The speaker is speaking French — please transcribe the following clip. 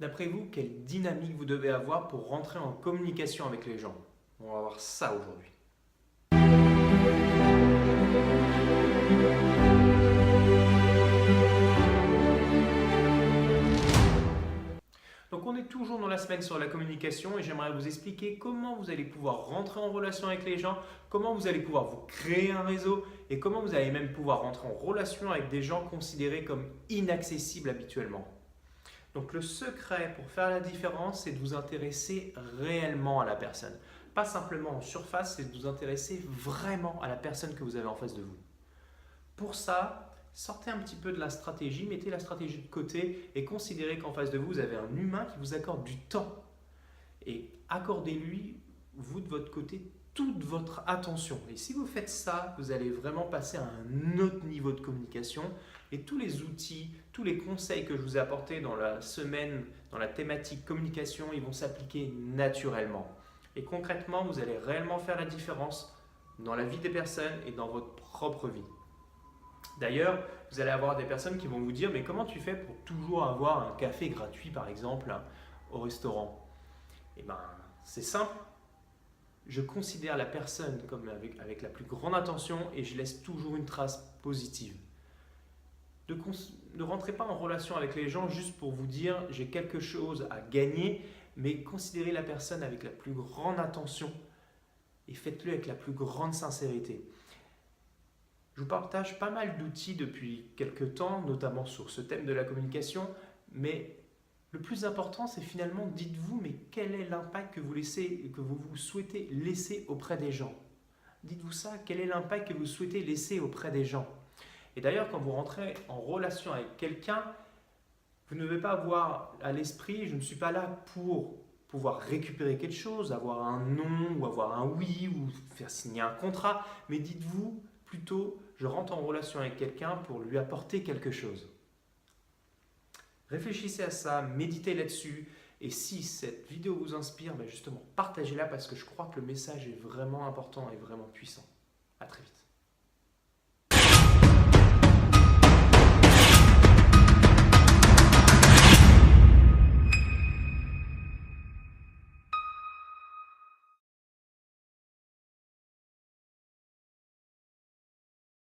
D'après vous, quelle dynamique vous devez avoir pour rentrer en communication avec les gens? On va voir ça aujourd'hui. Donc on est toujours dans la semaine sur la communication et j'aimerais vous expliquer comment vous allez pouvoir rentrer en relation avec les gens, comment vous allez pouvoir vous créer un réseau et comment vous allez même pouvoir rentrer en relation avec des gens considérés comme inaccessibles habituellement. Donc le secret pour faire la différence, c'est de vous intéresser réellement à la personne. Pas simplement en surface, c'est de vous intéresser vraiment à la personne que vous avez en face de vous. Pour ça, sortez un petit peu de la stratégie, mettez la stratégie de côté et considérez qu'en face de vous, vous avez un humain qui vous accorde du temps. Et accordez-lui, vous de votre côté, toute votre attention. Et si vous faites ça, vous allez vraiment passer à un autre niveau de communication. Et tous les outils, tous les conseils que je vous ai apportés dans la semaine, dans la thématique communication, ils vont s'appliquer naturellement. Et concrètement, vous allez réellement faire la différence dans la vie des personnes et dans votre propre vie. D'ailleurs, vous allez avoir des personnes qui vont vous dire, mais comment tu fais pour toujours avoir un café gratuit, par exemple, au restaurant? Eh bien, c'est simple. Je considère la personne comme avec la plus grande attention et je laisse toujours une trace positive. Ne rentrez pas en relation avec les gens juste pour vous dire j'ai quelque chose à gagner, mais considérez la personne avec la plus grande attention et faites-le avec la plus grande sincérité. Je vous partage pas mal d'outils depuis quelques temps, notamment sur ce thème de la communication, mais le plus important, c'est finalement, dites-vous, mais quel est l'impact que vous souhaitez laisser auprès des gens? Dites-vous ça, quel est l'impact que vous souhaitez laisser auprès des gens? Et d'ailleurs, quand vous rentrez en relation avec quelqu'un, vous ne devez pas avoir à l'esprit, je ne suis pas là pour pouvoir récupérer quelque chose, avoir un non ou avoir un oui ou faire signer un contrat, mais dites-vous plutôt, je rentre en relation avec quelqu'un pour lui apporter quelque chose. Réfléchissez à ça, méditez là-dessus. Et si cette vidéo vous inspire, justement, partagez-la parce que je crois que le message est vraiment important et vraiment puissant. À très vite.